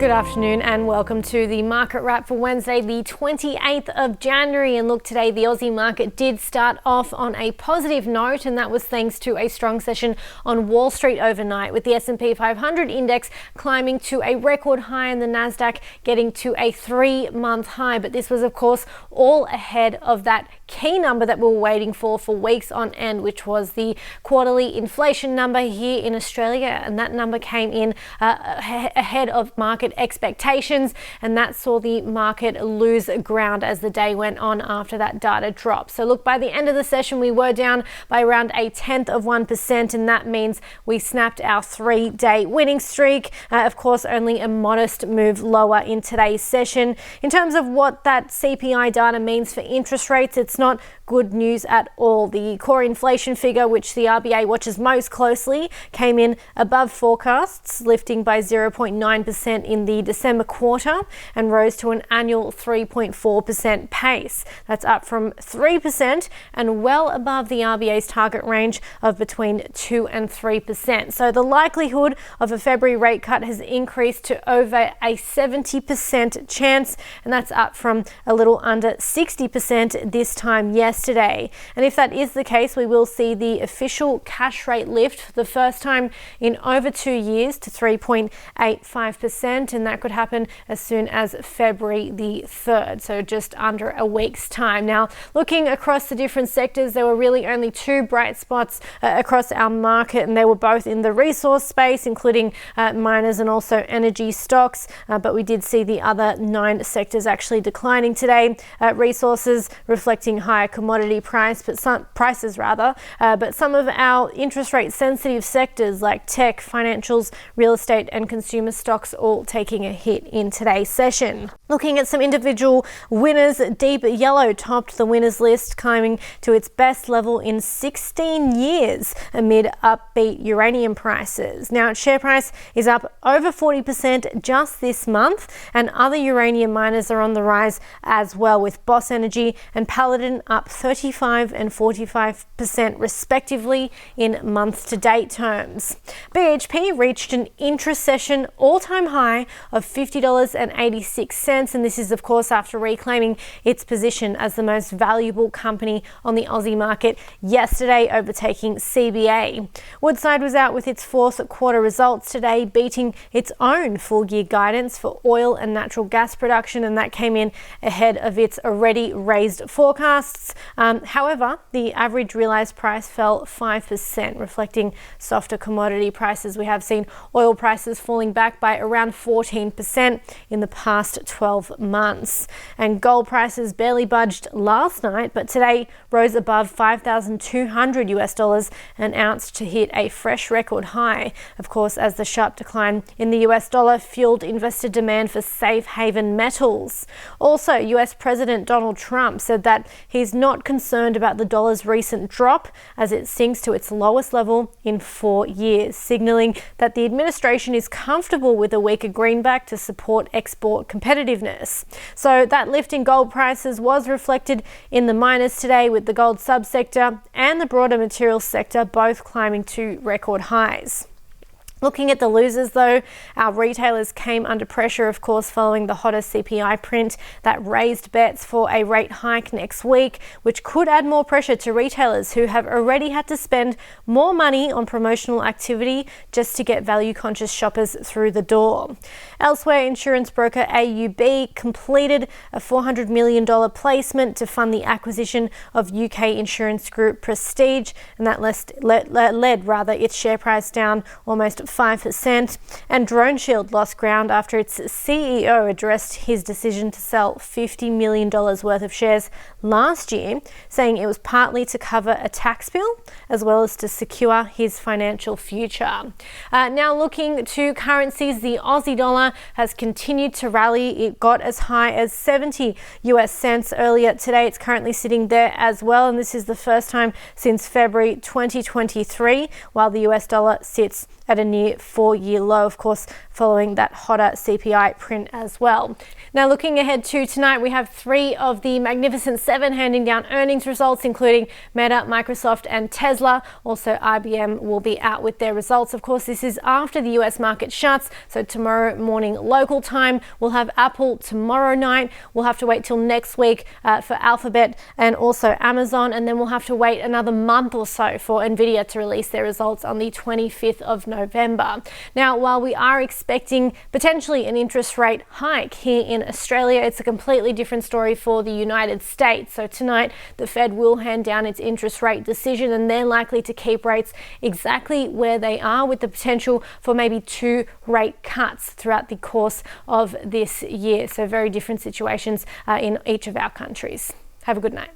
Good afternoon and welcome to the market wrap for Wednesday, the 28th of January. And look, today the Aussie market did start off on a positive note, and that was thanks to a strong session on Wall Street overnight, with the S&P 500 index climbing to a record high and the Nasdaq getting to a 3-month high. But this was, of course, all ahead of that key number that we were waiting for weeks on end, which was the quarterly inflation number here in Australia. And that number came in ahead of market expectations, and that saw the market lose ground as the day went on after that data drop. So look, by the end of the session, we were down by around 0.1%, and that means we snapped our 3-day winning streak. Of course, only a modest move lower in today's session. In terms of what that CPI data means for interest rates, it's not good news at all. The core inflation figure, which the RBA watches most closely, came in above forecasts, lifting by 0.9% in the December quarter and rose to an annual 3.4% pace. That's up from 3% and well above the RBA's target range of between 2 and 3%. So the likelihood of a February rate cut has increased to over a 70% chance, and that's up from a little under 60% this time yesterday. And if that is the case, we will see the official cash rate lift for the first time in over 2 years to 3.85%, and that could happen as soon as February the 3rd, so just under a week's time. Now, looking across the different sectors, there were really only two bright spots across our market, and they were both in the resource space, including miners and also energy stocks, but we did see the other 9 sectors actually declining today. Resources reflecting higher commodity prices, but some of our interest rate sensitive sectors like tech, financials, real estate and consumer stocks all taking a hit in today's session. Looking at some individual winners, Deep Yellow topped the winners list, climbing to its best level in 16 years amid upbeat uranium prices. Now, its share price is up over 40% just this month, and other uranium miners are on the rise as well, with Boss Energy and Paladin up 35 and 45% respectively in month-to-date terms. BHP reached an intra-session all-time high of $50.86, and this is of course after reclaiming its position as the most valuable company on the Aussie market yesterday, overtaking CBA. Woodside was out with its fourth quarter results today, beating its own full-year guidance for oil and natural gas production, and that came in ahead of its already raised forecasts. However, the average realised price fell 5%, reflecting softer commodity prices. We have seen oil prices falling back by around 14% in the past 12 months. And gold prices barely budged last night, but today rose above $5,200 an ounce to hit a fresh record high. Of course, as the sharp decline in the US dollar fueled investor demand for safe haven metals. Also, US President Donald Trump said that he's not concerned about the dollar's recent drop as it sinks to its lowest level in 4 years, signalling that the administration is comfortable with a weaker greenback to support export competitiveness. So that lift in gold prices was reflected in the miners today, with the gold subsector and the broader materials sector both climbing to record highs. Looking at the losers though, our retailers came under pressure, of course, following the hotter CPI print that raised bets for a rate hike next week, which could add more pressure to retailers who have already had to spend more money on promotional activity just to get value-conscious shoppers through the door. Elsewhere, insurance broker AUB completed a $400 million placement to fund the acquisition of UK insurance group Prestige, and that led its share price down almost 5%, and DroneShield lost ground after its CEO addressed his decision to sell $50 million worth of shares last year, saying it was partly to cover a tax bill as well as to secure his financial future. Now looking to currencies, the Aussie dollar has continued to rally. It got as high as 70 US cents earlier today. It's currently sitting there as well, and this is the first time since February 2023, while the US dollar sits at a near 4-year low, of course, following that hotter CPI print as well. Now, looking ahead to tonight, we have 3 of the magnificent 7 handing down earnings results, including Meta, Microsoft and Tesla. Also, IBM will be out with their results. Of course, this is after the US market shuts, so tomorrow morning local time. We'll have Apple tomorrow night. We'll have to wait till next week for Alphabet and also Amazon, and then we'll have to wait another month or so for Nvidia to release their results on the 25th of November. Now, while we are expecting potentially an interest rate hike here in Australia, it's a completely different story for the United States. So tonight, the Fed will hand down its interest rate decision, and they're likely to keep rates exactly where they are, with the potential for maybe 2 rate cuts throughout the course of this year. So very different situations in each of our countries. Have a good night.